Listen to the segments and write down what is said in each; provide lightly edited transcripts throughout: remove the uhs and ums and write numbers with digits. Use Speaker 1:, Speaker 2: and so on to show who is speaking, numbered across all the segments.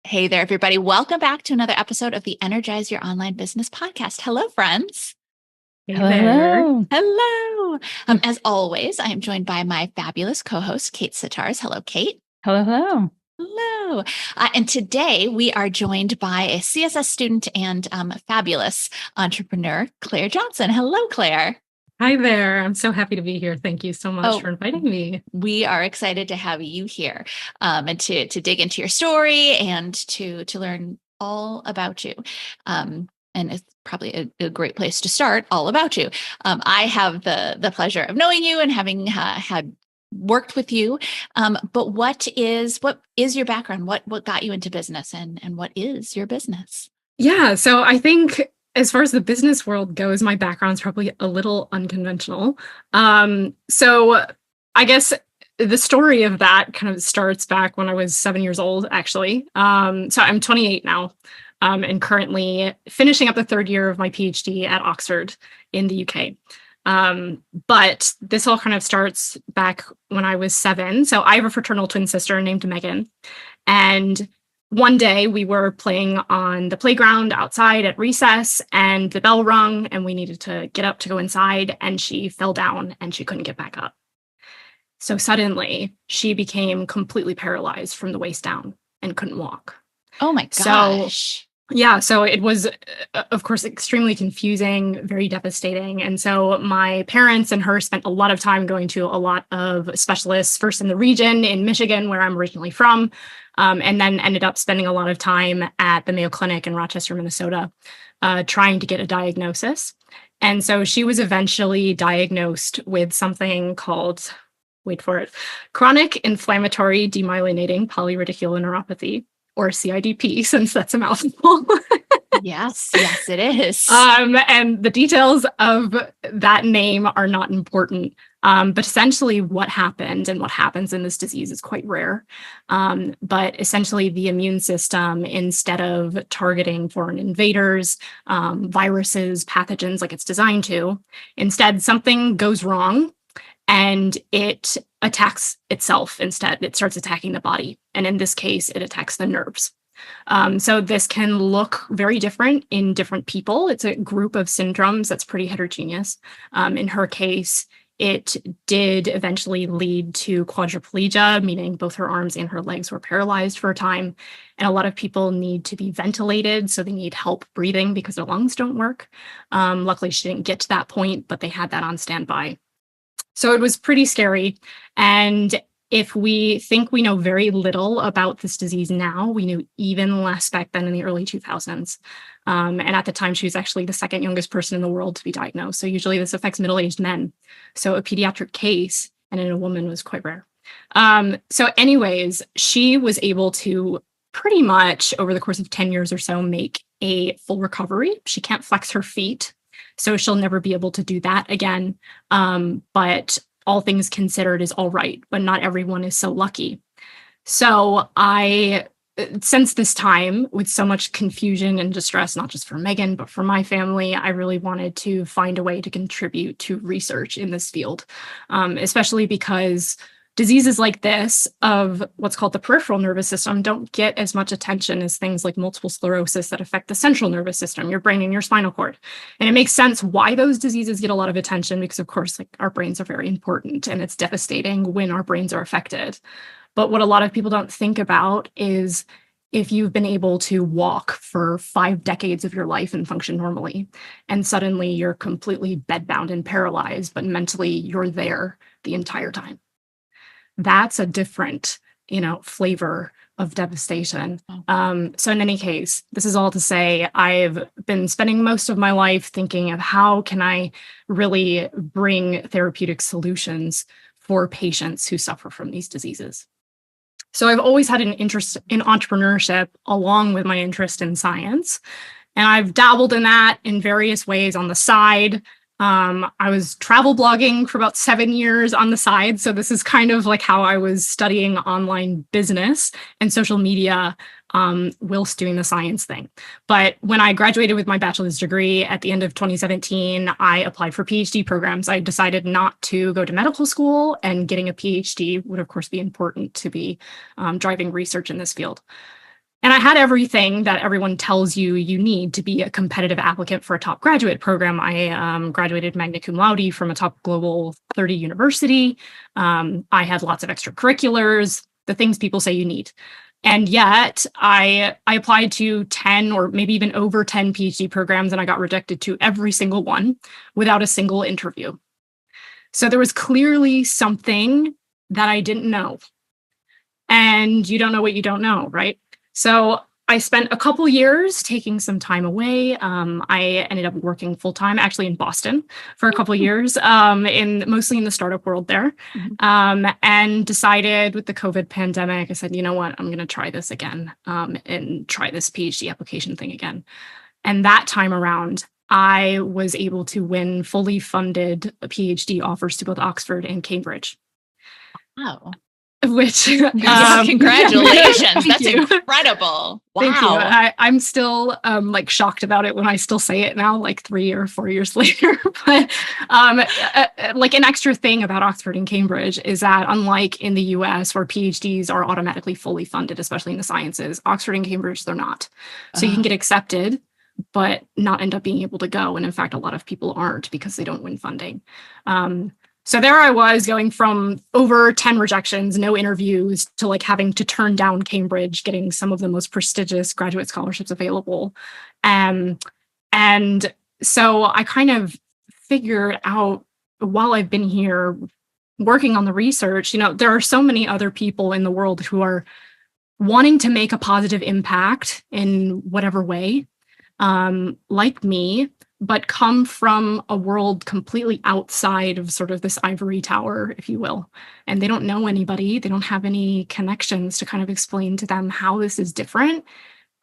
Speaker 1: Hey there, everybody. Welcome back to another episode of the Energize Your Online Business podcast. Hello, friends.
Speaker 2: Hey there.
Speaker 1: Hello. As always, I am joined by my fabulous co-host, Kate Sitars. Hello, Kate.
Speaker 2: Hello.
Speaker 1: Hello. And today we are joined by a CSS student and fabulous entrepreneur, Claire Johnson. Hello, Claire.
Speaker 2: Hi there. I'm so happy to be here. Thank you so much for inviting me.
Speaker 1: We are excited to have you here and to dig into your story and to learn all about you. And it's probably a great place to start, all about you. I have the pleasure of knowing you and having had worked with you. But what is your background? What got you into business and what is your business?
Speaker 2: Yeah, so I think as far as the business world goes, my background's probably a little unconventional. So I guess the story of that kind of starts back when I was 7 years old, actually. So I'm 28 now, and currently finishing up the third year of my PhD at Oxford in the UK. But this all kind of starts back when I was 7. So I have a fraternal twin sister named Megan. And one day we were playing on the playground outside at recess and the bell rung and we needed to get up to go inside and she fell down and she couldn't get back up. So suddenly she became completely paralyzed from the waist down and couldn't walk.
Speaker 1: Oh my gosh.
Speaker 2: So it was, of course, extremely confusing, very devastating. And so my parents and her spent a lot of time going to a lot of specialists, first in the region in Michigan, where I'm originally from, and then ended up spending a lot of time at the Mayo Clinic in Rochester, Minnesota, trying to get a diagnosis. And so she was eventually diagnosed with something called, wait for it, chronic inflammatory demyelinating polyradicular neuropathy, or CIDP, since that's a mouthful.
Speaker 1: Yes, it is.
Speaker 2: And the details of that name are not important. But essentially what happened and what happens in this disease is quite rare. But essentially the immune system, instead of targeting foreign invaders, viruses, pathogens like it's designed to, instead something goes wrong and it attacks itself instead. It starts attacking the body. And in this case, it attacks the nerves. So this can look very different in different people. It's a group of syndromes that's pretty heterogeneous. In her case, it did eventually lead to quadriplegia, meaning both her arms and her legs were paralyzed for a time. And a lot of people need to be ventilated, so they need help breathing because their lungs don't work. Luckily, she didn't get to that point, but they had that on standby. So it was pretty scary. And if we think we know very little about this disease now, we knew even less back then in the early 2000s. And at the time, she was actually the second youngest person in the world to be diagnosed. So usually this affects middle-aged men. So a pediatric case and in a woman was quite rare. So anyways, she was able to pretty much over the course of 10 years or so make a full recovery. She can't flex her feet, so she'll never be able to do that again. But all things considered is all right, but not everyone is so lucky. So since this time, with so much confusion and distress, not just for Megan, but for my family, I really wanted to find a way to contribute to research in this field, especially because diseases like this of what's called the peripheral nervous system don't get as much attention as things like multiple sclerosis that affect the central nervous system, your brain and your spinal cord. And it makes sense why those diseases get a lot of attention because, of course, like our brains are very important and it's devastating when our brains are affected. But what a lot of people don't think about is if you've been able to walk for 5 decades of your life and function normally, and suddenly you're completely bedbound and paralyzed, but mentally you're there the entire time. That's a different, flavor of devastation. So in any case, this is all to say, I've been spending most of my life thinking of how can I really bring therapeutic solutions for patients who suffer from these diseases. So I've always had an interest in entrepreneurship along with my interest in science. And I've dabbled in that in various ways on the side. I was travel blogging for about 7 years on the side. So this is kind of like how I was studying online business and social media whilst doing the science thing. But when I graduated with my bachelor's degree at the end of 2017, I applied for PhD programs. I decided not to go to medical school, and getting a PhD would, of course, be important to be driving research in this field. And I had everything that everyone tells you you need to be a competitive applicant for a top graduate program. I graduated magna cum laude from a top global 30 university. I had lots of extracurriculars, the things people say you need. And yet I applied to 10 or maybe even over 10 PhD programs, and I got rejected to every single one without a single interview. So there was clearly something that I didn't know. And you don't know what you don't know, right? So I spent a couple years taking some time away. I ended up working full time, actually in Boston for a couple years, mostly in the startup world there, and decided with the COVID pandemic, I said, you know what, I'm going to try this again and try this PhD application thing again. And that time around, I was able to win fully funded PhD offers to both Oxford and Cambridge.
Speaker 1: Wow.
Speaker 2: Which
Speaker 1: congratulations. That's
Speaker 2: you.
Speaker 1: Incredible. Wow.
Speaker 2: Thank you. I'm still like shocked about it when I still say it now, like 3 or 4 years later. But like an extra thing about Oxford and Cambridge is that unlike in the US where PhDs are automatically fully funded, especially in the sciences, Oxford and Cambridge, they're not. So you can get accepted, but not end up being able to go. And in fact, a lot of people aren't because they don't win funding. So there I was going from over 10 rejections, no interviews, to like having to turn down Cambridge, getting some of the most prestigious graduate scholarships available. And so I kind of figured out while I've been here working on the research, you know, there are so many other people in the world who are wanting to make a positive impact in whatever way, like me, but come from a world completely outside of sort of this ivory tower, if you will. And they don't know anybody. They don't have any connections to kind of explain to them how this is different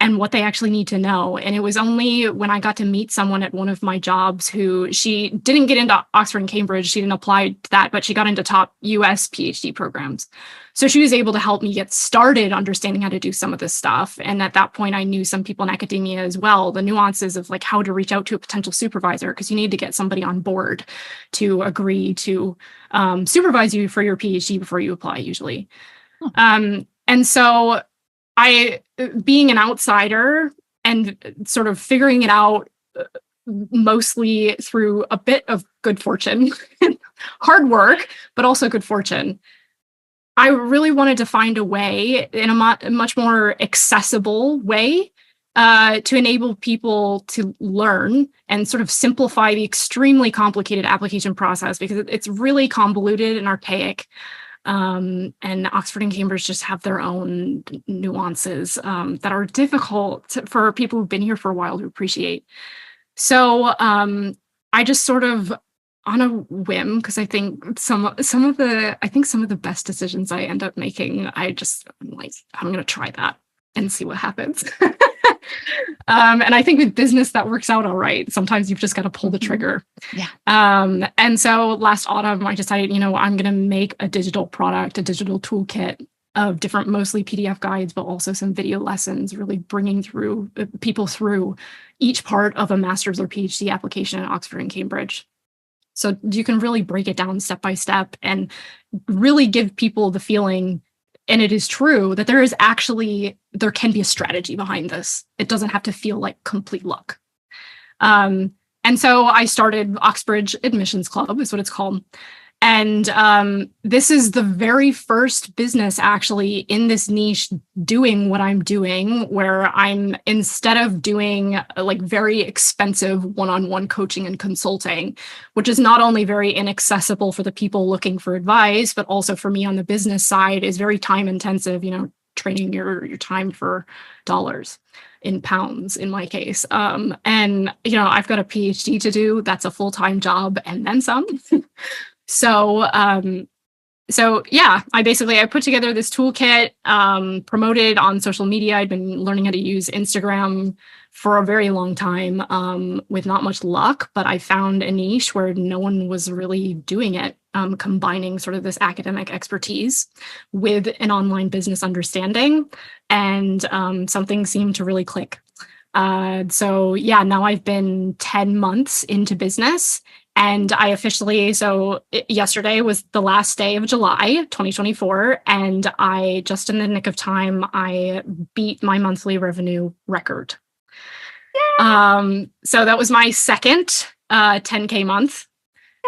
Speaker 2: and what they actually need to know. And it was only when I got to meet someone at one of my jobs who she didn't get into Oxford and Cambridge. She didn't apply to that, but she got into top US PhD programs. So she was able to help me get started understanding how to do some of this stuff. And at that point, I knew some people in academia as well, the nuances of like how to reach out to a potential supervisor, because you need to get somebody on board to agree to supervise you for your PhD before you apply usually. And so being an outsider and sort of figuring it out mostly through a bit of good fortune, hard work, but also good fortune, I really wanted to find a way in a much more accessible way to enable people to learn and sort of simplify the extremely complicated application process, because it's really convoluted and archaic. And Oxford and Cambridge just have their own nuances that are difficult for people who've been here for a while to appreciate. So I just sort of, on a whim, because I think some of the best decisions I end up making, I'm like, I'm going to try that and see what happens. And I think with business that works out all right. Sometimes you've just got to pull the trigger.
Speaker 1: Yeah.
Speaker 2: And so last autumn, I decided, you know, I'm going to make a digital product, a digital toolkit of different, mostly PDF guides, but also some video lessons, really bringing through people through each part of a master's or PhD application at Oxford and Cambridge. So you can really break it down step by step and really give people the feeling, and it is true, that there can be a strategy behind this. It doesn't have to feel like complete luck. And so I started Oxbridge Admissions Club, is what it's called. And this is the very first business actually in this niche doing what I'm doing, where I'm, instead of doing like very expensive one-on-one coaching and consulting, which is not only very inaccessible for the people looking for advice, but also for me on the business side is very time intensive, you know, trading your time for dollars in pounds in my case. And, you know, I've got a PhD to do. That's a full-time job and then some. So yeah, I put together this toolkit, promoted on social media. I'd been learning how to use Instagram for a very long time, with not much luck, but I found a niche where no one was really doing it, combining sort of this academic expertise with an online business understanding, and something seemed to really click. So yeah, now I've been 10 months into business, And I officially, yesterday was the last day of July 2024. And I, just in the nick of time, I beat my monthly revenue record. So that was my second 10K month.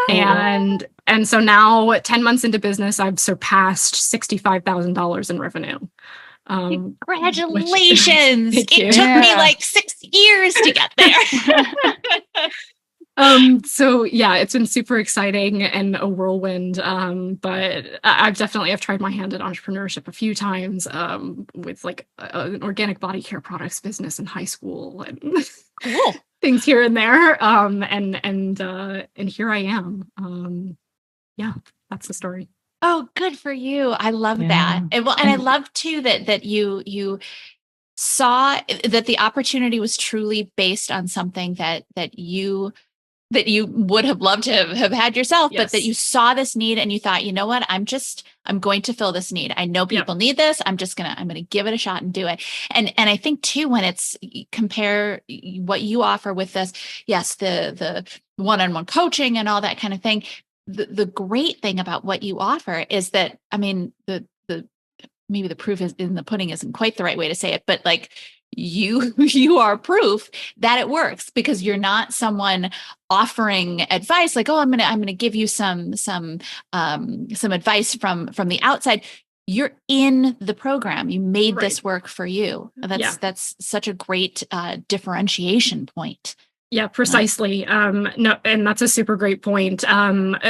Speaker 2: And so now 10 months into business, I've surpassed $65,000 in revenue.
Speaker 1: Congratulations. It took me like 6 years to get there.
Speaker 2: So yeah, it's been super exciting and a whirlwind. But I've tried my hand at entrepreneurship a few times, with like an organic body care products business in high school and cool. Things here and there. And here I am. Yeah, that's the story.
Speaker 1: Oh, good for you. I love that. And I love too that you saw that the opportunity was truly based on something that you would have loved to have had yourself, but that you saw this need and you thought, you know what, I'm going to fill this need. I know people need this. I'm going to give it a shot and do it. And I think too, when it's compare what you offer with this, yes, the one-on-one coaching and all that kind of thing. The great thing about what you offer is that, I mean, maybe the proof is in the pudding isn't quite the right way to say it, but like you are proof that it works, because you're not someone offering advice like, oh, I'm going to give you some advice from the outside. You're in the program. You made this work for you. That's such a great differentiation point.
Speaker 2: Yeah, precisely. No, and that's a super great point,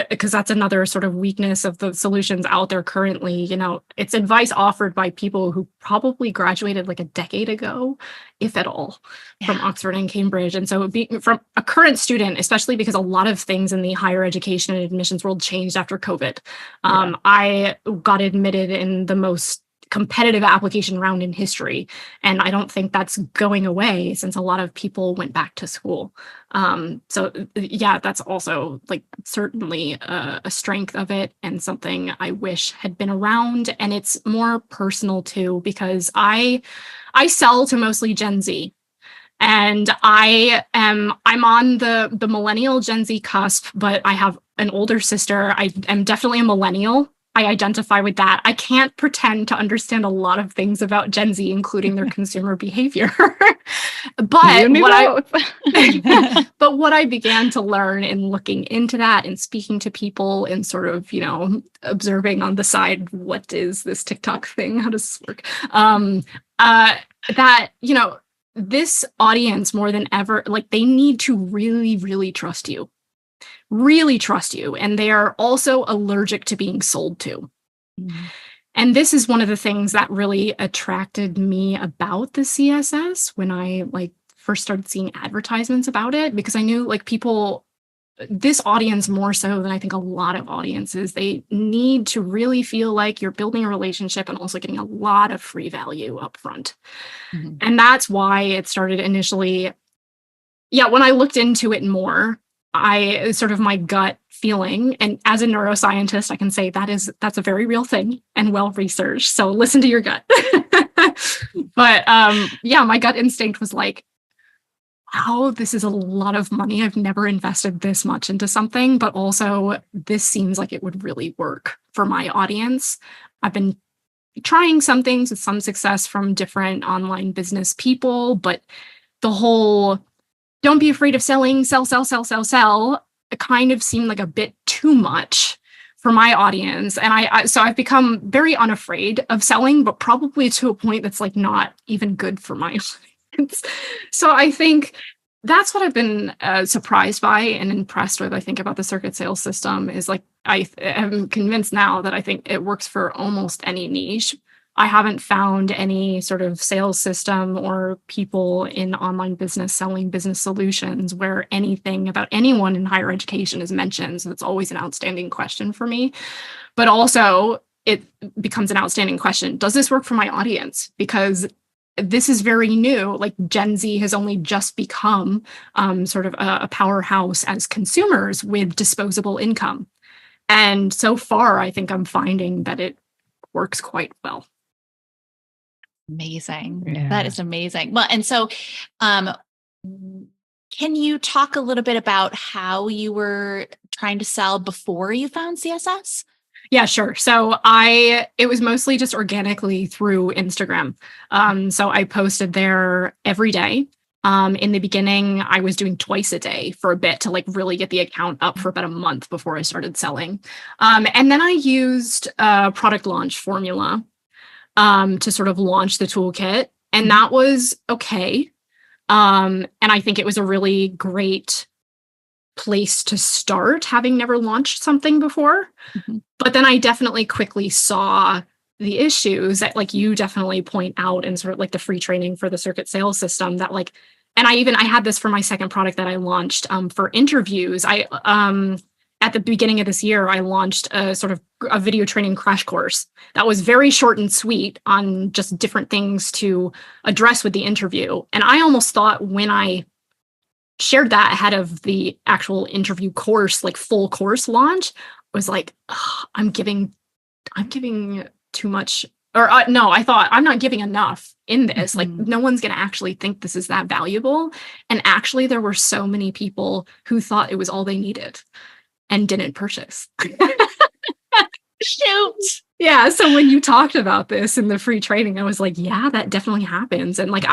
Speaker 2: because that's another sort of weakness of the solutions out there currently. You know, it's advice offered by people who probably graduated like a decade ago, if at all, from Oxford and Cambridge. And so from a current student, especially because a lot of things in the higher education and admissions world changed after COVID. I got admitted in the most competitive application round in history. And I don't think that's going away since a lot of people went back to school. So yeah, that's also like certainly a strength of it and something I wish had been around. And it's more personal too, because I sell to mostly Gen Z. And I'm on the millennial Gen Z cusp, but I have an older sister. I am definitely a millennial. I identify with that. I can't pretend to understand a lot of things about Gen Z, including their consumer behavior. But what I began to learn in looking into that and speaking to people and sort of, observing on the side, what is this TikTok thing? How does this work? That, this audience more than ever, like they need to really, really trust you. Really trust you. And they are also allergic to being sold to. Mm-hmm. And this is one of the things that really attracted me about the CSS when I first started seeing advertisements about it, because I knew this audience more so than I think a lot of audiences, they need to really feel like you're building a relationship and also getting a lot of free value up front. Mm-hmm. And that's why it started initially. Yeah, when I looked into it more, my gut feeling, and as a neuroscientist, I can say that's a very real thing and well researched. So listen to your gut. But my gut instinct was like, wow, this is a lot of money. I've never invested this much into something, but also this seems like it would really work for my audience. I've been trying some things with some success from different online business people, but the whole don't be afraid of selling, sell. It kind of seemed like a bit too much for my audience. And so I've become very unafraid of selling, but probably to a point that's like not even good for my audience. So I think that's what I've been surprised by and impressed with, I think, about the circuit sales system is like, I am convinced now that I think it works for almost any niche. I haven't found any sort of sales system or people in online business selling business solutions where anything about anyone in higher education is mentioned. So it's always an outstanding question for me. But also it becomes an outstanding question. Does this work for my audience? Because this is very new. Like Gen Z has only just become sort of a powerhouse as consumers with disposable income. And so far, I think I'm finding that it works quite well.
Speaker 1: Amazing. Yeah. That is amazing. Well, and so Can you talk a little bit about how you were trying to sell before you found CSS?
Speaker 2: Yeah, sure. So it was mostly just organically through Instagram. So I posted there every day. In the beginning, I was doing twice a day for a bit to like really get the account up for about a month before I started selling. And then I used a product launch formula to sort of launch the toolkit. And that was okay. And I think it was a really great place to start, having never launched something before.
Speaker 1: Mm-hmm.
Speaker 2: But then I definitely quickly saw the issues that like you definitely point out in sort of like the free training for the circuit sales system that like, and I had this for my second product that I launched for interviews. At the beginning of this year, I launched a sort of a video training crash course that was very short and sweet on just different things to address with the interview. And I almost thought when I shared that ahead of the actual interview course, like full course launch, was like, oh, I'm giving too much, or no, I thought I'm not giving enough in this. Like no one's going to actually think this is that valuable. And actually there were so many people who thought it was all they needed and didn't purchase.
Speaker 1: Shoot.
Speaker 2: Yeah. So when you talked about this in the free training, I was like, yeah, that definitely happens. And like,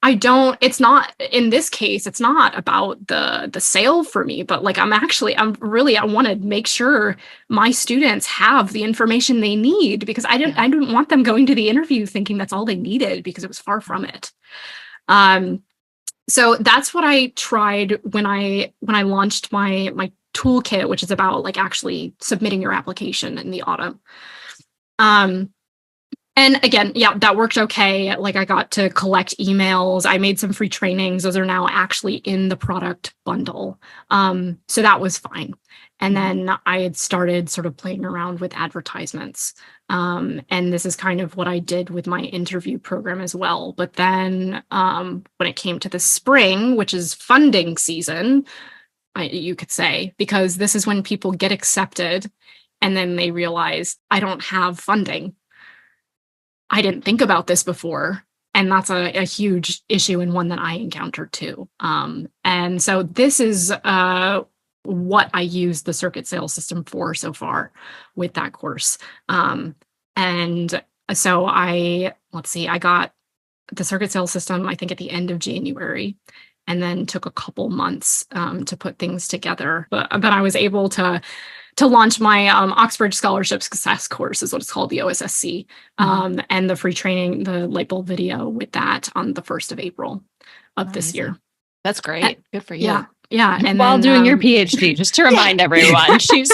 Speaker 2: it's not, in this case, it's not about the sale for me, but like, I want to make sure my students have the information they need, because I didn't want them going to the interview thinking that's all they needed, because it was far from it. So that's what I tried when I launched my toolkit, which is about like actually submitting your application in the autumn. And again, yeah, that worked okay. Like I got to collect emails. I made some free trainings. Those are now actually in the product bundle. So that was fine. And then I had started sort of playing around with advertisements. And this is kind of what I did with my interview program as well. But then when it came to the spring, which is funding season, you could say, because this is when people get accepted and then they realize I don't have funding. I didn't think about this before. And that's a huge issue, and one that I encountered too. And so this is what I use the circuit sales system for so far with that course. And so I got the circuit sales system, I think at the end of January, and then took a couple months to put things together. But I was able to launch my Oxford Scholarship Success course, is what it's called, the OSSC, and the free training, the light bulb video with that on the 1st of April of this year.
Speaker 1: That's great. Good for you.
Speaker 2: Yeah. Yeah. And
Speaker 3: while doing your PhD, just to remind everyone, she's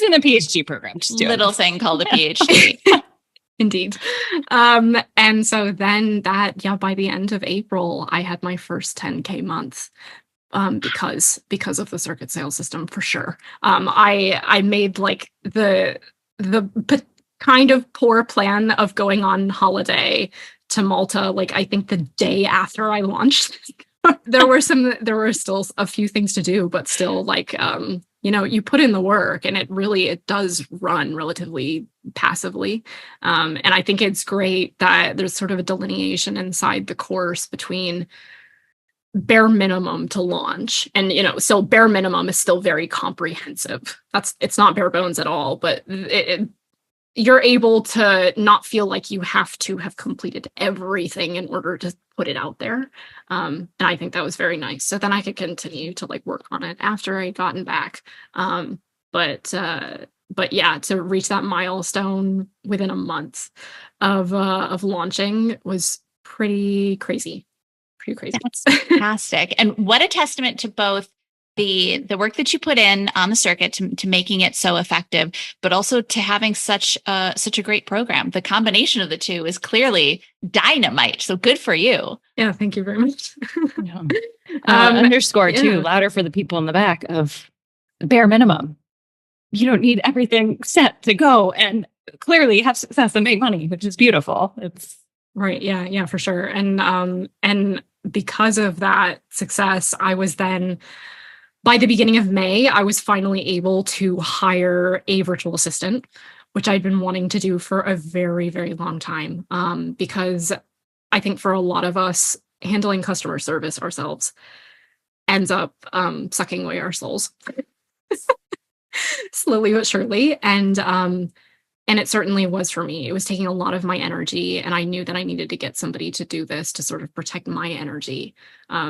Speaker 3: in a PhD program.
Speaker 1: Little thing called a PhD.
Speaker 2: Indeed. And so then by the end of April, I had my first 10K month. Because of the circuit sales system, for sure. I made like the kind of poor plan of going on holiday to Malta, like I think the day after I launched. there were still a few things to do, but still like you put in the work, and it does run relatively passively. And I think it's great that there's sort of a delineation inside the course between bare minimum to launch. And, so bare minimum is still very comprehensive. It's not bare bones at all, but you're able to not feel like you have to have completed everything in order to put it out there. And I think that was very nice. So then I could continue to like work on it after I'd gotten back. But yeah, to reach that milestone within a month of launching was pretty crazy.
Speaker 1: That's fantastic. And what a testament to both the work that you put in on the circuit to making it so effective, but also to having such a great program. The combination of the two is clearly dynamite. So good for you.
Speaker 2: Yeah, thank you very much.
Speaker 3: Underscore too, louder for the people in the back, of bare minimum. You don't need everything set to go and clearly have success and make money, which is beautiful. It's
Speaker 2: right. Yeah, for sure. And because of that success, I was then, by the beginning of May, I was finally able to hire a virtual assistant, which I'd been wanting to do for a very, very long time. Because I think for a lot of us, handling customer service ourselves ends up sucking away our souls slowly but surely. And it certainly was for me. It was taking a lot of my energy, and I knew that I needed to get somebody to do this to sort of protect my energy.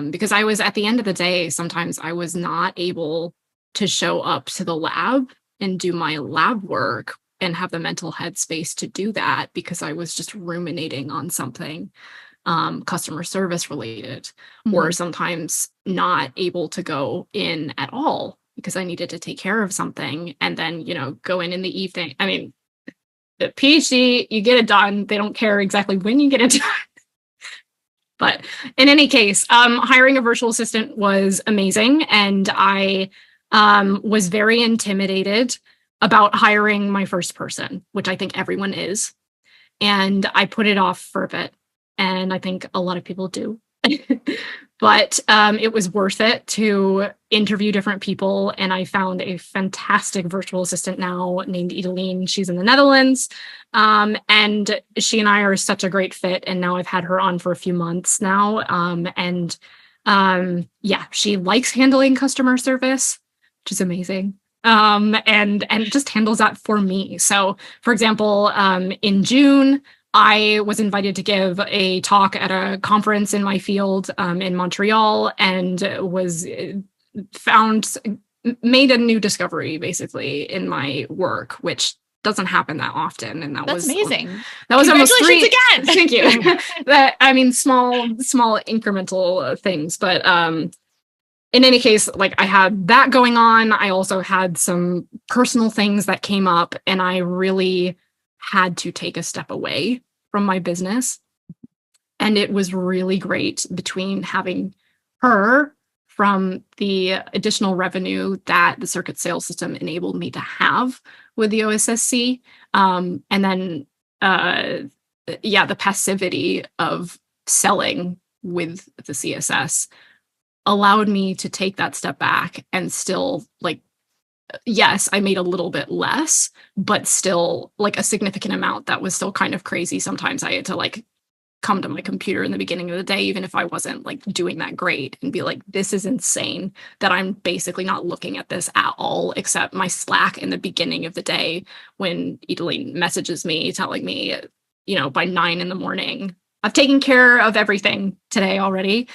Speaker 2: Because I was, at the end of the day, sometimes I was not able to show up to the lab and do my lab work and have the mental headspace to do that because I was just ruminating on something customer service related, or sometimes not able to go in at all because I needed to take care of something and then, go in the evening. I mean, the PhD, you get it done. They don't care exactly when you get it done. But in any case, hiring a virtual assistant was amazing. And I was very intimidated about hiring my first person, which I think everyone is. And I put it off for a bit. And I think a lot of people do. But it was worth it to interview different people. And I found a fantastic virtual assistant now named Edeline. She's in the Netherlands. And she and I are such a great fit. And now I've had her on for a few months now. She likes handling customer service, which is amazing. And just handles that for me. So, for example, in June, I was invited to give a talk at a conference in my field in Montreal, and made a new discovery basically in my work, which doesn't happen that often. And that's
Speaker 1: amazing.
Speaker 2: That was almost three
Speaker 1: again.
Speaker 2: Thank you. Small incremental things, but in any case, I had that going on. I also had some personal things that came up, and I really had to take a step away from my business. And it was really great between having her from the additional revenue that the circuit sales system enabled me to have with the OSSC. And then, the passivity of selling with the CSS allowed me to take that step back and still yes, I made a little bit less, but still a significant amount that was still kind of crazy. Sometimes I had to come to my computer in the beginning of the day, even if I wasn't doing that great, and be like, this is insane that I'm basically not looking at this at all, except my Slack in the beginning of the day when Edeline messages me telling me, by 9 a.m, I've taken care of everything today already.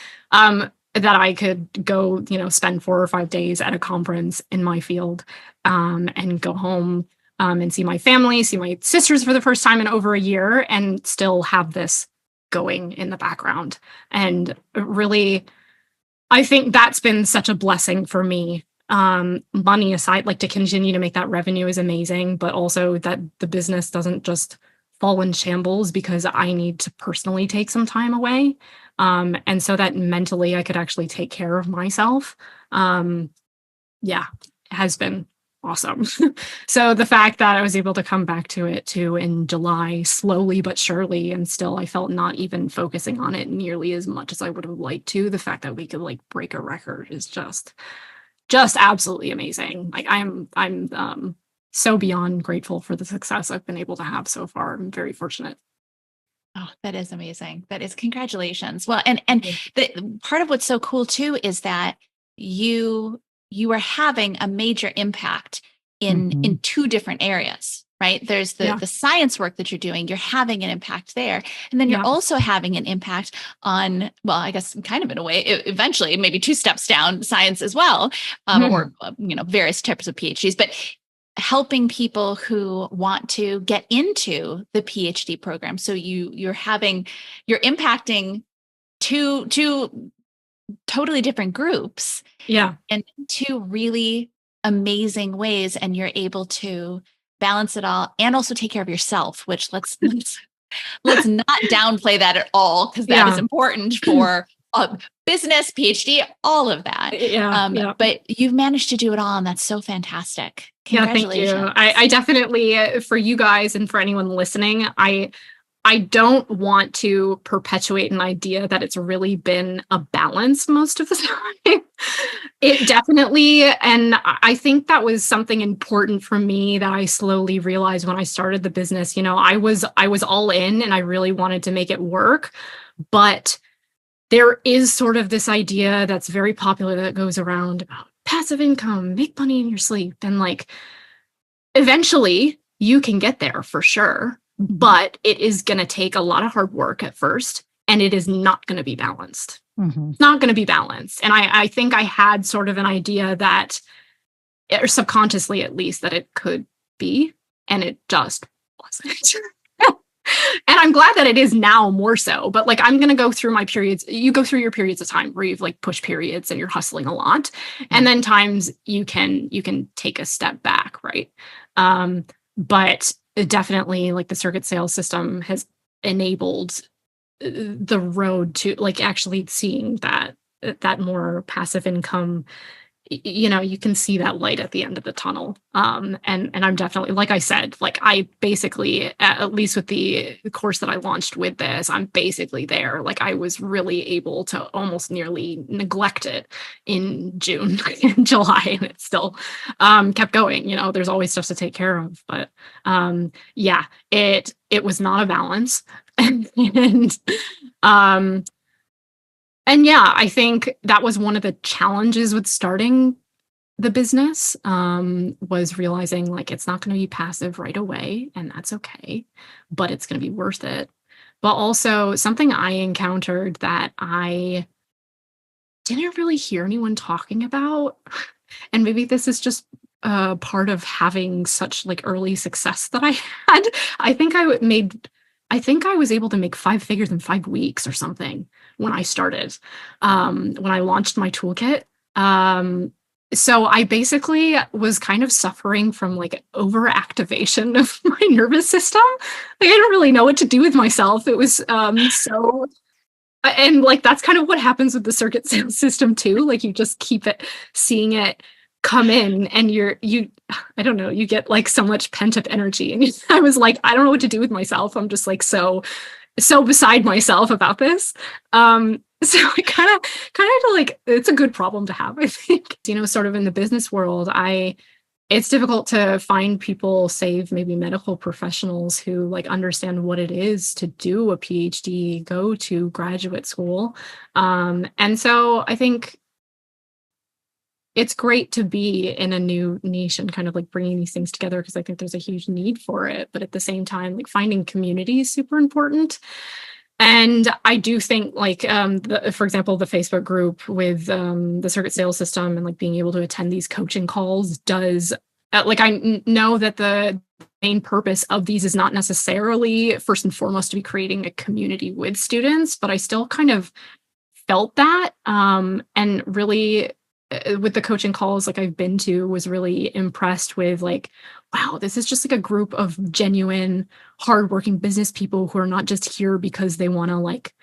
Speaker 2: That I could go, spend 4 or 5 days at a conference in my field, and go home and see my family, see my sisters for the first time in over a year, and still have this going in the background. And really, I think that's been such a blessing for me. Money aside, to continue to make that revenue is amazing, but also that the business doesn't just fall in shambles because I need to personally take some time away. And so that mentally I could actually take care of myself. It has been awesome. So the fact that I was able to come back to it too in July, slowly but surely, and still I felt not even focusing on it nearly as much as I would have liked to. The fact that we could break a record is just absolutely amazing. I'm so beyond grateful for the success I've been able to have so far. I'm very fortunate.
Speaker 1: Oh, that is amazing. That is, congratulations. Well, and the part of what's so cool too is that you are having a major impact in two different areas, right? There's the science work that you're doing, you're having an impact there. And then you're also having an impact on, well, I guess kind of in a way, eventually maybe 2 steps down, science as well, or various types of PhDs, but helping people who want to get into the PhD program. So you're impacting two totally different groups, and 2 really amazing ways, and you're able to balance it all and also take care of yourself, which let's not downplay that at all, because that is important for business, PhD, all of that. But you've managed to do it all, and that's so fantastic. Congratulations.
Speaker 2: Yeah, thank you. I definitely, for you guys and for anyone listening, I don't want to perpetuate an idea that it's really been a balance most of the time. It definitely, and I think that was something important for me that I slowly realized when I started the business. I was all in, and I really wanted to make it work, but there is sort of this idea that's very popular that goes around about passive income, make money in your sleep. And like, eventually you can get there for sure, but it is going to take a lot of hard work at first, and it is not going to be balanced. It's not going to be balanced. And I think I had sort of an idea that, or subconsciously at least, that it could be, and it just wasn't. And I'm glad that it is now more so, but like, I'm going to go through my periods. You go through your periods of time where you've like push periods and you're hustling a lot. And then times you can take a step back. Right. But definitely like the circuit sales system has enabled the road to like actually seeing that more passive income. You can see that light at the end of the tunnel. And I'm definitely, like I said, like I basically, at least with the course that I launched with this, I'm basically there. Like I was really able to almost nearly neglect it in June and July, and it still kept going. There's always stuff to take care of, but yeah, it was not a balance. And yeah, I think that was one of the challenges with starting the business, was realizing like it's not going to be passive right away, and that's okay, but it's going to be worth it. But also something I encountered that I didn't really hear anyone talking about, and maybe this is just part of having such like early success that I had. I think I was able to make 5 figures in 5 weeks or something when I started, when I launched my toolkit. So I basically was kind of suffering from like overactivation of my nervous system. Like I didn't really know what to do with myself. It was and like that's kind of what happens with the circuit sales system too. Like you just keep seeing it come in, and I don't know, you get like so much pent up energy. And I was like, I don't know what to do with myself. I'm just like so beside myself about this. So I kind of like, it's a good problem to have, I think. Sort of in the business world, it's difficult to find people, save maybe medical professionals, who like understand what it is to do a PhD, go to graduate school. And so I think it's great to be in a new niche and kind of like bringing these things together, because I think there's a huge need for it. But at the same time, like finding community is super important. And I do think like, for example, the Facebook group with the circuit sales system and like being able to attend these coaching calls does, like I know that the main purpose of these is not necessarily first and foremost to be creating a community with students, but I still kind of felt that, and really with the coaching calls like I've been to, was really impressed with like, wow, this is just like a group of genuine, hardworking business people who are not just here because they want to like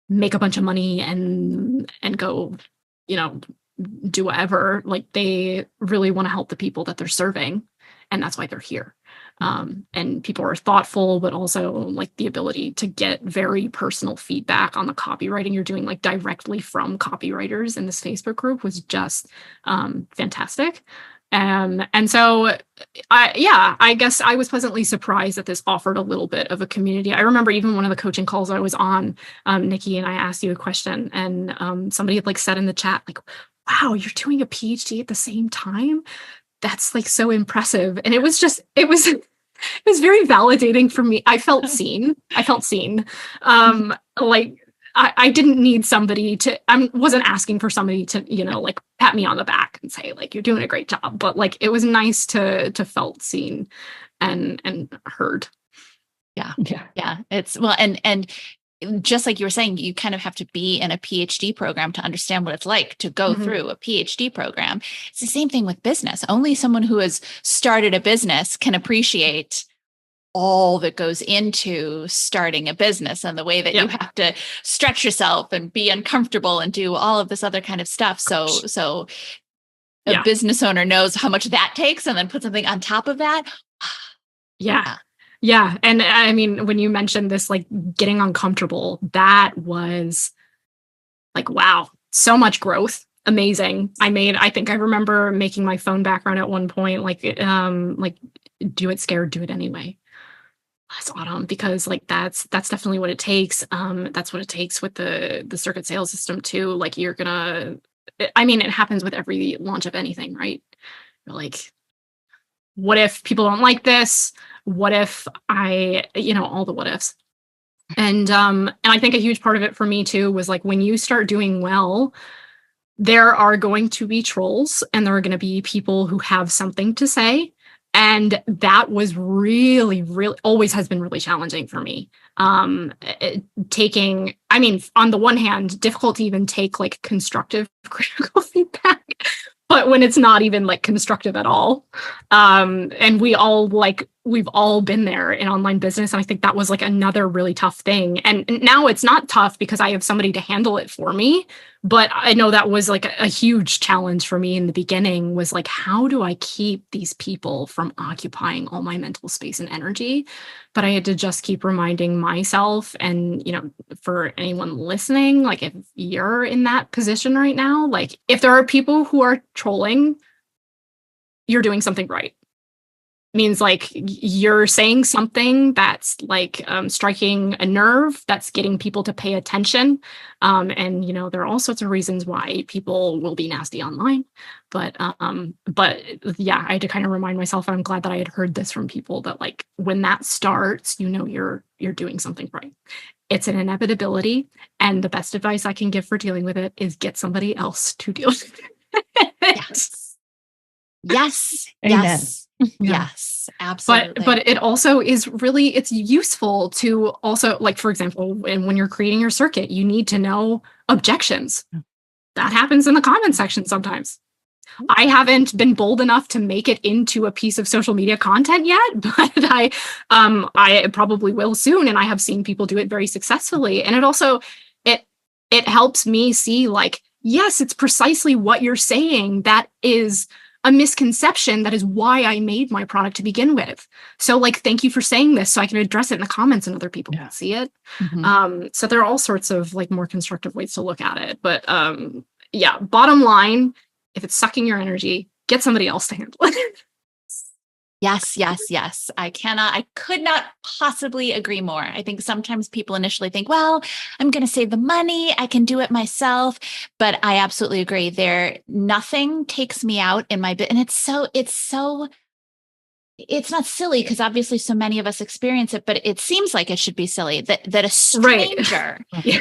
Speaker 2: make a bunch of money and go, do whatever. Like they really want to help the people that they're serving, and that's why they're here. And people are thoughtful, but also like the ability to get very personal feedback on the copywriting you're doing, like directly from copywriters in this Facebook group, was just fantastic. And so I guess I was pleasantly surprised that this offered a little bit of a community. I remember even one of the coaching calls I was on, Nikki, and I asked you a question, and somebody had like said in the chat, like, wow, you're doing a PhD at the same time? That's like so impressive. And it was very validating for me. I felt seen. Like I didn't need somebody I wasn't asking for somebody to, like pat me on the back and say like, you're doing a great job. But like, it was nice to felt seen and heard.
Speaker 1: Yeah. It's and just like you were saying, you kind of have to be in a PhD program to understand what it's like to go through a PhD program. It's the same thing with business. Only someone who has started a business can appreciate all that goes into starting a business, and the way that you have to stretch yourself and be uncomfortable and do all of this other kind of stuff. So a business owner knows how much that takes, and then put something on top of that.
Speaker 2: Yeah. And I mean, when you mentioned this, like getting uncomfortable, that was like, wow, so much growth. Amazing. I think I remember making my phone background at one point, like do it scared, do it anyway. That's Autumn, because like that's definitely what it takes. That's what it takes with the circuit sales system too. Like you're gonna, I mean, it happens with every launch of anything, right? You're like, what if people don't like this? What if all the what ifs. And I think a huge part of it for me too was like when you start doing well, there are going to be trolls and there are going to be people who have something to say. And that was really, really always has been really challenging for me. On the one hand, difficult to even take like constructive critical feedback, but when it's not even like constructive at all. And we've all been there in online business. And I think that was like another really tough thing. And now it's not tough because I have somebody to handle it for me. But I know that was like a huge challenge for me in the beginning, was like, how do I keep these people from occupying all my mental space and energy? But I had to just keep reminding myself, and, for anyone listening, like if you're in that position right now, like if there are people who are trolling, you're doing something right. Means like you're saying something that's like striking a nerve, that's getting people to pay attention. And there are all sorts of reasons why people will be nasty online. But yeah, I had to kind of remind myself, and I'm glad that I had heard this from people, that like when that starts, you're doing something right. It's an inevitability. And the best advice I can give for dealing with it is get somebody else to deal with it.
Speaker 1: Yes.
Speaker 3: Amen.
Speaker 1: Yes.
Speaker 2: Yeah.
Speaker 1: Yes, absolutely.
Speaker 2: But it also is really, it's useful to also, like, for example, when you're creating your circuit, you need to know objections. That happens in the comment section sometimes. I haven't been bold enough to make it into a piece of social media content yet, but I probably will soon. And I have seen people do it very successfully. And it also, it helps me see like, yes, it's precisely what you're saying that is a misconception. That is why I made my product to begin with. So like, thank you for saying this so I can address it in the comments and other people can see it.
Speaker 1: Mm-hmm.
Speaker 2: So there are all sorts of like more constructive ways to look at it. But yeah, bottom line, if it's sucking your energy, get somebody else to handle it.
Speaker 1: Yes, yes, yes. I could not possibly agree more. I think sometimes people initially think, well, I'm going to save the money. I can do it myself. But I absolutely agree. Nothing takes me out in my bit. And it's not silly because obviously so many of us experience it, but it seems like it should be silly that a stranger,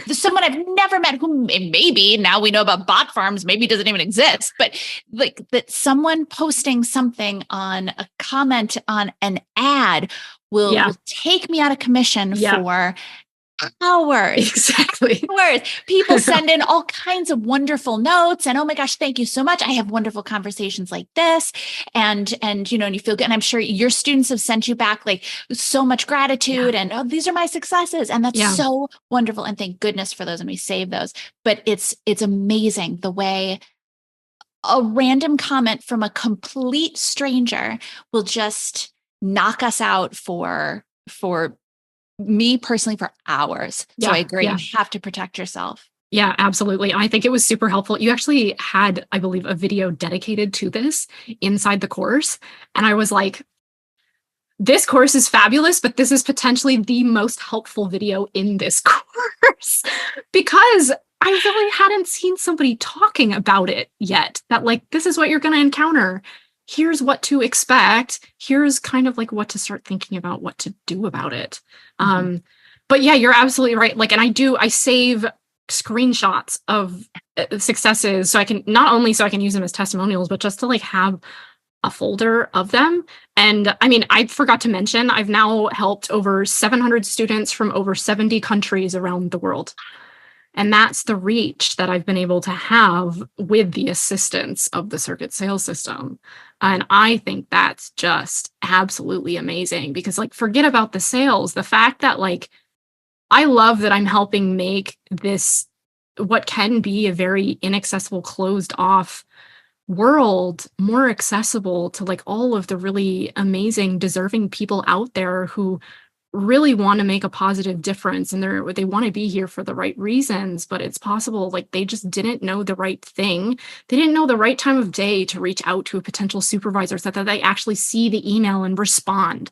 Speaker 1: someone I've never met, who maybe now we know about bot farms, maybe doesn't even exist, but like that someone posting something on a comment on an ad will take me out of commission for hours.
Speaker 2: Exactly.
Speaker 1: Hours. People send in all kinds of wonderful notes and, oh my gosh, thank you so much. I have wonderful conversations like this. And and you feel good. And I'm sure your students have sent you back like so much gratitude and, oh, these are my successes. And that's so wonderful. And thank goodness for those. And we save those. But it's amazing the way a random comment from a complete stranger will just knock us out for me personally for hours. So I agree. You have to protect yourself.
Speaker 2: Yeah, absolutely. And I think it was super helpful. You actually had, I believe, a video dedicated to this inside the course. And I was like, this course is fabulous, but this is potentially the most helpful video in this course because I really hadn't seen somebody talking about it yet. That like, this is what you're going to encounter. Here's what to expect. Here's kind of like what to start thinking about, what to do about it. But yeah, you're absolutely right. Like, and I save screenshots of successes so I can use them as testimonials, but just to like have a folder of them. And I mean, I forgot to mention, I've now helped over 700 students from over 70 countries around the world. And that's the reach that I've been able to have with the assistance of the circuit sales system. And I think that's just absolutely amazing because like, forget about the sales, the fact that like, I love that I'm helping make this, what can be a very inaccessible, closed off world, more accessible to like all of the really amazing, deserving people out there who really want to make a positive difference and they want to be here for the right reasons, but it's possible like they just didn't know the right thing. They didn't know the right time of day to reach out to a potential supervisor so that they actually see the email and respond.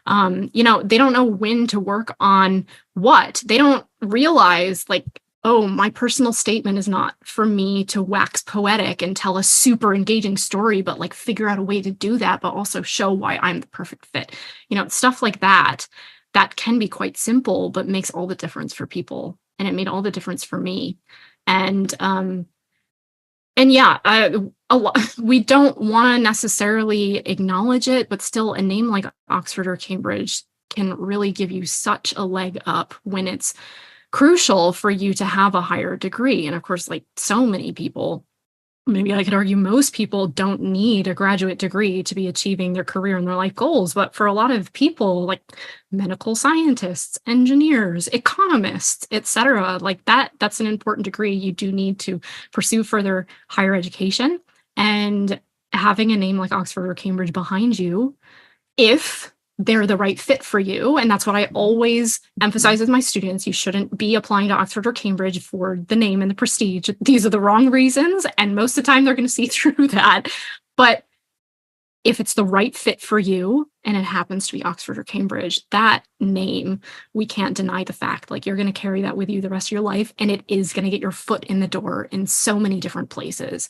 Speaker 2: They don't know when to work on what. They don't realize like, oh, my personal statement is not for me to wax poetic and tell a super engaging story, but like figure out a way to do that, but also show why I'm the perfect fit. Stuff like that can be quite simple, but makes all the difference for people. And it made all the difference for me. And yeah, we don't want to necessarily acknowledge it, but still a name like Oxford or Cambridge can really give you such a leg up when it's crucial for you to have a higher degree. And of course, like so many people, maybe I could argue most people don't need a graduate degree to be achieving their career and their life goals. But for a lot of people, like medical scientists, engineers, economists, etc., like that's an important degree. You do need to pursue further higher education. And having a name like Oxford or Cambridge behind you, if they're the right fit for you. And that's what I always emphasize with my students. You shouldn't be applying to Oxford or Cambridge for the name and the prestige. These are the wrong reasons. And most of the time they're going to see through that. But if it's the right fit for you and it happens to be Oxford or Cambridge, that name, we can't deny the fact, like you're going to carry that with you the rest of your life. And it is going to get your foot in the door in so many different places.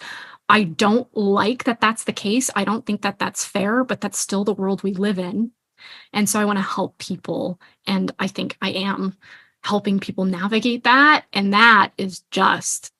Speaker 2: I don't like that that's the case. I don't think that that's fair, but that's still the world we live in. And so I want to help people. And I think I am helping people navigate that. And that is just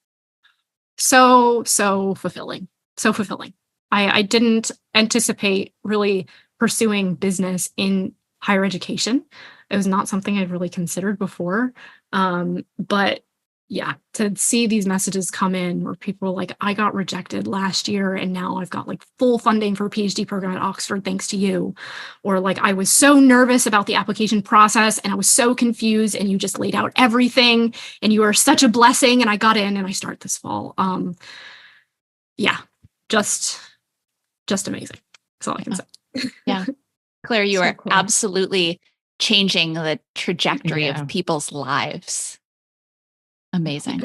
Speaker 2: so fulfilling. So fulfilling. I didn't anticipate really pursuing business in higher education. It was not something I'd really considered before. But yeah, to see these messages come in where people are like, I got rejected last year and now I've got like full funding for a PhD program at Oxford thanks to you. Or like, I was so nervous about the application process and I was so confused and you just laid out everything and you are such a blessing and I got in and I start this fall. Yeah, just amazing. That's all I can say.
Speaker 1: Yeah. Claire, you
Speaker 3: So
Speaker 1: are
Speaker 3: cool.
Speaker 1: absolutely changing the trajectory
Speaker 3: Yeah.
Speaker 1: of people's lives. Amazing.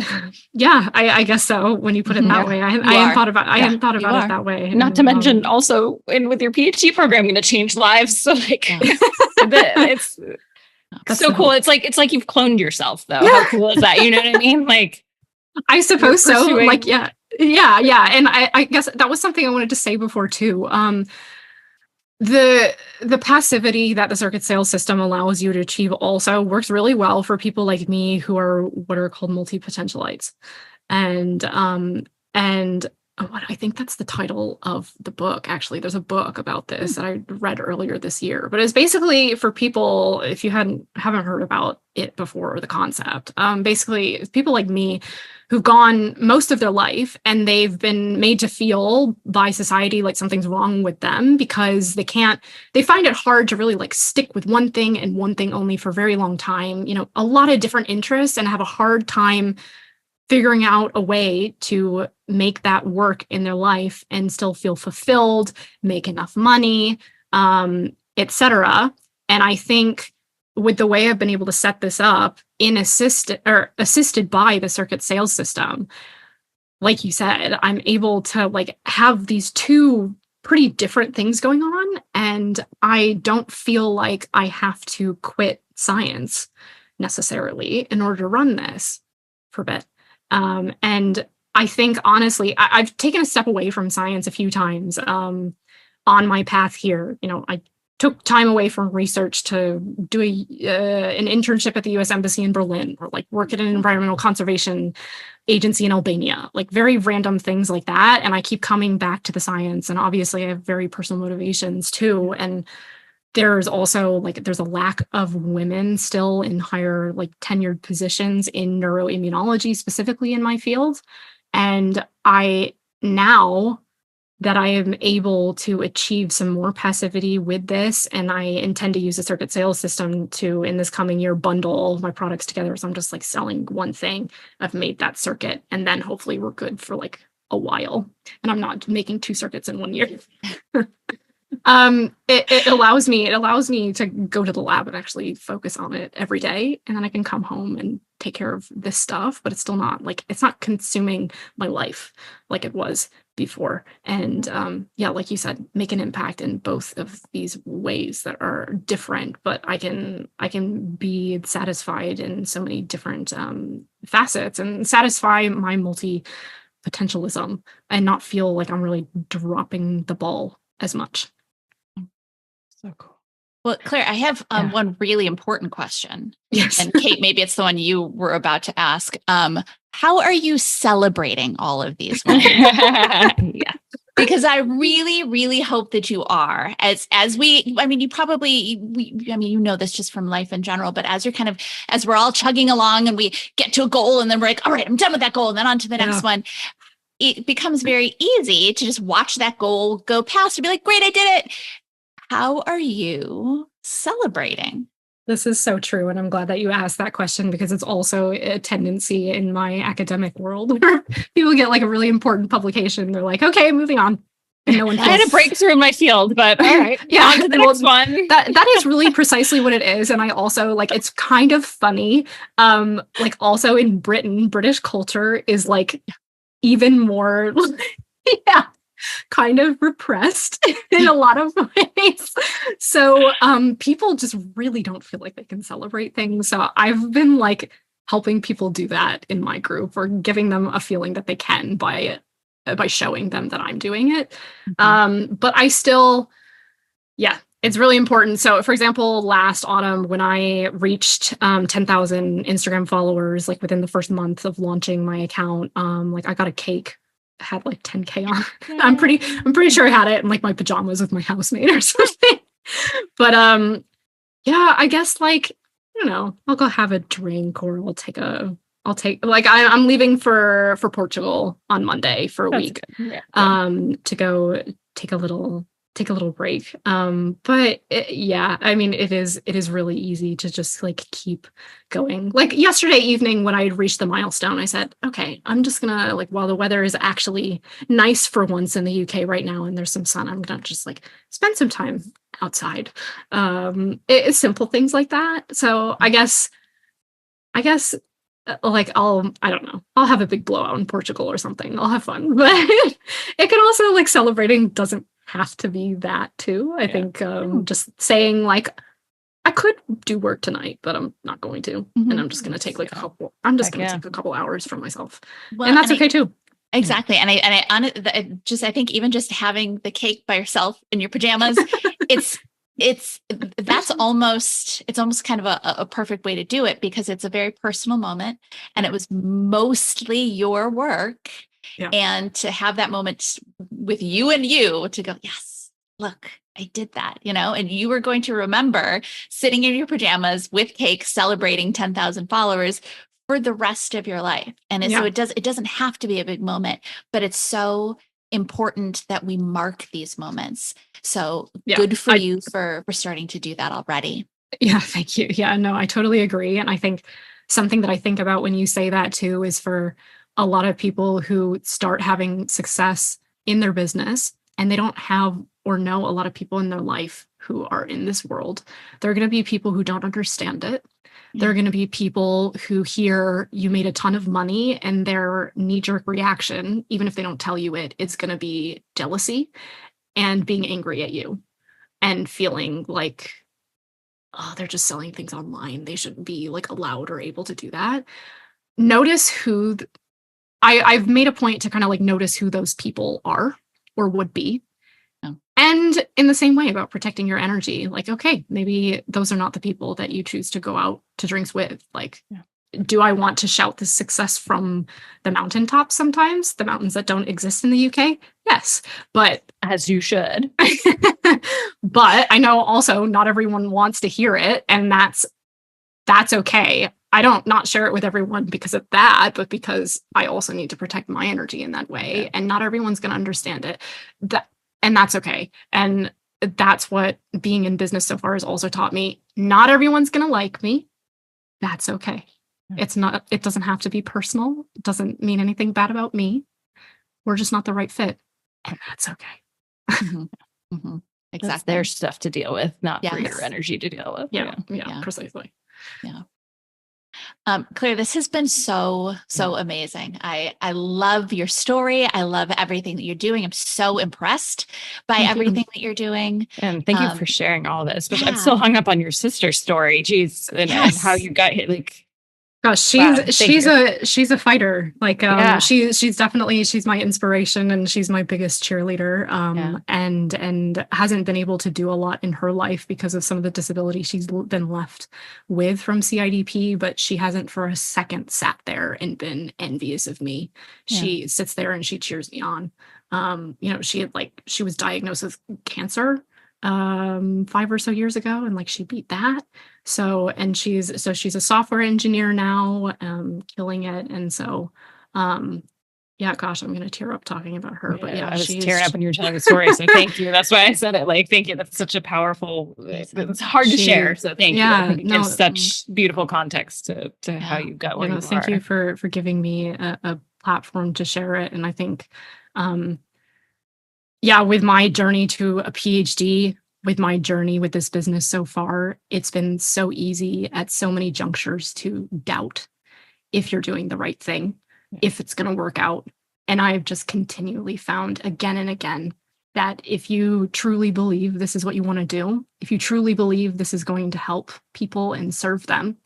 Speaker 2: Yeah, I guess so. When you put it that way, I hadn't thought about it that way.
Speaker 3: Not to mention also with your PhD program, going to change lives. So like, it's so cool. It's like you've cloned yourself, though. How cool is that? You know what I mean? Like,
Speaker 2: I suppose so. Like, yeah. And I guess that was something I wanted to say before too. The passivity that the circuit sales system allows you to achieve also works really well for people like me who are what are called multipotentialites. And what I think that's the title of the book. Actually, there's a book about this that I read earlier this year. But it's basically for people, if you haven't heard about it before, the concept. Basically, it's people like me who've gone most of their life and they've been made to feel by society like something's wrong with them because they find it hard to really like stick with one thing and one thing only for a very long time, a lot of different interests, and have a hard time figuring out a way to make that work in their life and still feel fulfilled, make enough money, etc. And I think with the way I've been able to set this up assisted by the circuit sales system, like you said, I'm able to like have these two pretty different things going on. And I don't feel like I have to quit science necessarily in order to run this for a bit. And I think, honestly, I've taken a step away from science a few times on my path here. I took time away from research to do an internship at the U.S. Embassy in Berlin, or like work at an environmental conservation agency in Albania, like very random things like that. And I keep coming back to the science. And obviously I have very personal motivations too. And there's also there's a lack of women still in higher tenured positions in neuroimmunology, specifically in my field. And now that I am able to achieve some more passivity with this, and I intend to use the circuit sales system to, in this coming year, bundle all of my products together. So I'm just selling one thing. I've made that circuit, and then hopefully we're good for a while. And I'm not making two circuits in 1 year. It allows me to go to the lab and actually focus on it every day, and then I can come home and take care of this stuff, but it's still not like, it's not consuming my life like it was before. And yeah, like you said, make an impact in both of these ways that are different, but I can be satisfied in so many different facets, and satisfy my multi-potentialism and not feel like I'm really dropping the ball as much.
Speaker 3: So cool.
Speaker 1: Well, Claire, I have one really important question.
Speaker 2: Yes.
Speaker 1: And Kate, maybe it's the one you were about to ask. How are you celebrating all of these wins?
Speaker 3: Yeah.
Speaker 1: Because I really, really hope that you are. As we, I mean, you probably, you know this just from life in general, but as we're all chugging along and we get to a goal and then we're like, all right, I'm done with that goal, and then on to the next one. It becomes very easy to just watch that goal go past and be like, great, I did it. How are you celebrating?
Speaker 2: This is so true. And I'm glad that you asked that question, because it's also a tendency in my academic world where people get like a really important publication. They're like, okay, moving on. And no one
Speaker 3: I had a breakthrough in my field, but all right.
Speaker 2: Yeah,
Speaker 3: on to the next one.
Speaker 2: That is really precisely what it is. And I also like, it's kind of funny. Like also in Britain, British culture is like even more, yeah, kind of repressed in a lot of ways. So people just really don't feel like they can celebrate things. So I've been like helping people do that in my group, or giving them a feeling that they can by showing them that I'm doing it. But I still, yeah, it's really important. So for example, last autumn when I reached 10,000 Instagram followers, like within the first month of launching my account, like I got a cake, had like 10K on. I'm pretty sure I had it in like my pajamas with my housemate or something. But yeah, I guess like, you know, I'll go have a drink, or I'll take like I'm leaving for Portugal on Monday for a week. To go take a little break. But yeah, I mean, it is really easy to just like keep going. Like yesterday evening when I had reached the milestone, I said, okay, I'm just gonna, like, while the weather is actually nice for once in the UK right now and there's some sun, I'm gonna just like spend some time outside. It's simple things like that. So I guess like I don't know, I'll have a big blowout in Portugal or something. I'll have fun, but it can also, like, celebrating doesn't have to be that too. I think just saying like, I could do work tonight, but I'm not going to, and I'm just going to take like take a couple hours for myself, and that's okay too.
Speaker 1: Exactly. And I think even just having the cake by yourself in your pajamas, it's almost kind of a perfect way to do it, because it's a very personal moment and it was mostly your work. Yeah. And to have that moment with you and you to go, yes, look, I did that, you know, and you were going to remember sitting in your pajamas with cake, celebrating 10,000 followers for the rest of your life. And so it doesn't have to be a big moment, but it's so important that we mark these moments. So good for you for starting to do that already.
Speaker 2: Yeah, thank you. Yeah, no, I totally agree. And I think something that I think about when you say that too is for a lot of people who start having success in their business and they don't have or know a lot of people in their life who are in this world. There are going to be people who don't understand it. There are going to be people who hear you made a ton of money and their knee-jerk reaction, even if they don't tell you it, it's going to be jealousy and being angry at you and feeling like, oh, they're just selling things online. They shouldn't be like allowed or able to do that. Notice who I've made a point to kind of like notice who those people are or would be. And in the same way about protecting your energy, like, okay, maybe those are not the people that you choose to go out to drinks with. Like, do I want to shout this success from the mountaintops sometimes, the mountains that don't exist in the UK? Yes, but
Speaker 3: as you should.
Speaker 2: But I know also not everyone wants to hear it, and that's okay. I don't not share it with everyone because of that, but because I also need to protect my energy in that way, and not everyone's going to understand it. And that's okay. And that's what being in business so far has also taught me. Not everyone's going to like me. That's okay. It doesn't have to be personal. It doesn't mean anything bad about me. We're just not the right fit. And that's okay.
Speaker 1: exactly.
Speaker 3: That's their stuff to deal with, not for
Speaker 1: Yes.
Speaker 3: your energy to deal with.
Speaker 2: Yeah, precisely.
Speaker 1: Claire, this has been so amazing. I love your story. I love everything that you're doing. I'm so impressed by everything that you're doing.
Speaker 3: And thank you for sharing all this. But I'm
Speaker 1: yeah.
Speaker 3: still hung up on your sister's story. Jeez, and how you got hit. Like,
Speaker 2: gosh, she's a fighter. Like, she's definitely, she's my inspiration and she's my biggest cheerleader. And hasn't been able to do a lot in her life because of some of the disability she's been left with from CIDP, but she hasn't for a second sat there and been envious of me. She sits there and she cheers me on. She was diagnosed with cancer 5 or so years ago, and like she beat that. So she's a software engineer now, killing it. And so, gosh, I'm going to tear up talking about her, but I was
Speaker 3: tearing up when you were telling the story. So thank you. That's why I said it. Like, thank you. That's such a powerful, it's hard to share. So thank you. I think it gives such beautiful context to how you got where you are.
Speaker 2: Thank you for giving me a platform to share it. And I think, with my journey to a PhD, with my journey with this business so far, it's been so easy at so many junctures to doubt if you're doing the right thing, if it's going to work out. And I've just continually found again and again that if you truly believe this is what you want to do, if you truly believe this is going to help people and serve them,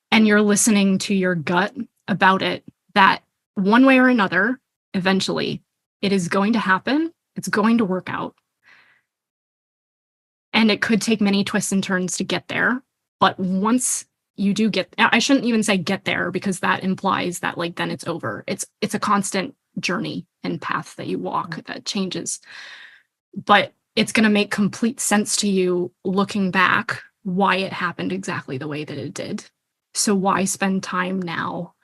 Speaker 2: and you're listening to your gut about it, that one way or another, eventually it is going to happen. It's going to work out. And it could take many twists and turns to get there. But once you do I shouldn't even say get there, because that implies that like then it's over. It's a constant journey and path that you walk that changes. But it's going to make complete sense to you looking back why it happened exactly the way that it did. So why spend time now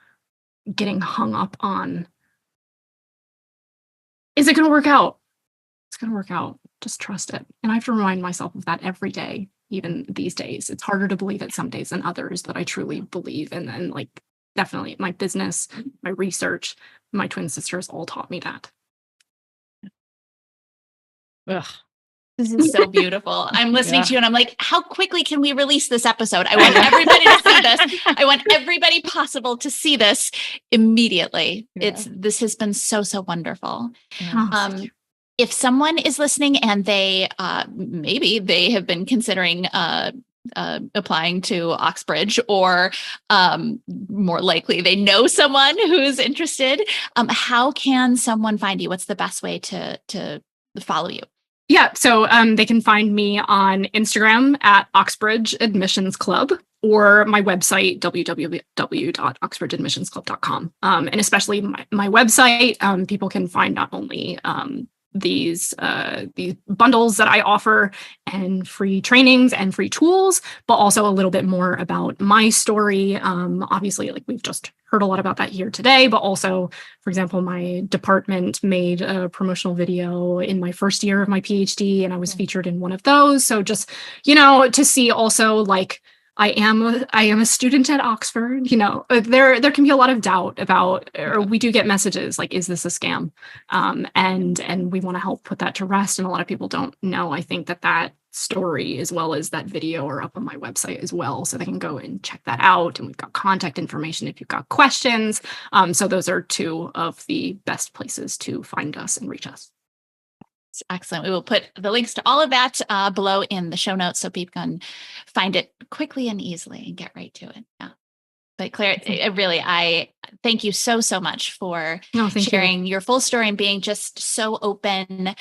Speaker 2: getting hung up on, is it going to work out? It's going to work out. Just trust it. And I have to remind myself of that every day, even these days. It's harder to believe it some days than others, but I truly believe. And then like, definitely my business, my research, my twin sisters all taught me that.
Speaker 3: Ugh.
Speaker 1: This is so beautiful. I'm listening to you and I'm like, how quickly can we release this episode? I want everybody to see this. I want everybody possible to see this immediately. This has been so wonderful. If someone is listening and they maybe they have been considering applying to Oxbridge, or more likely they know someone who's interested, how can someone find you? What's the best way to follow you?
Speaker 2: Yeah, so they can find me on Instagram at Oxbridge Admissions Club, or my website, www.oxbridgeadmissionsclub.com. And especially my website, people can find not only these bundles that I offer and free trainings and free tools, but also a little bit more about my story. Obviously, like we've just heard a lot about that here today, but also, for example, my department made a promotional video in my first year of my PhD, and I was featured in one of those. So just, to see also like, I am a student at Oxford. There can be a lot of doubt about, or we do get messages like, is this a scam? And we want to help put that to rest. And a lot of people don't know. I think that story as well as that video are up on my website as well, so they can go and check that out. And we've got contact information if you've got questions. So those are two of the best places to find us and reach us.
Speaker 1: Excellent. We will put the links to all of that below in the show notes so people can find it quickly and easily and get right to it. Yeah. But Claire, I thank you so much for sharing your full story and being just so open.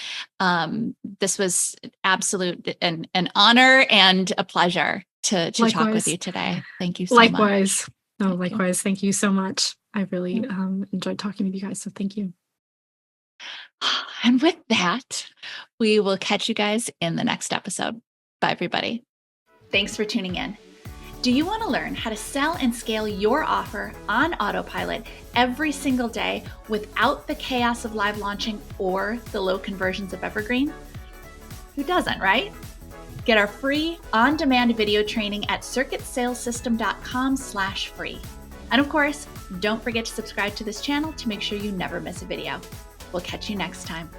Speaker 1: This was absolute an honor and a pleasure to talk with you today. Thank you so much.
Speaker 2: Likewise. No, likewise. Thank you so much. I really enjoyed talking with you guys. So thank you.
Speaker 1: And with that, we will catch you guys in the next episode. Bye, everybody. Thanks for tuning in. Do you want to learn how to sell and scale your offer on autopilot every single day without the chaos of live launching or the low conversions of Evergreen? Who doesn't, right? Get our free on-demand video training at circuitsalessystem.com/free. And of course, don't forget to subscribe to this channel to make sure you never miss a video. We'll catch you next time.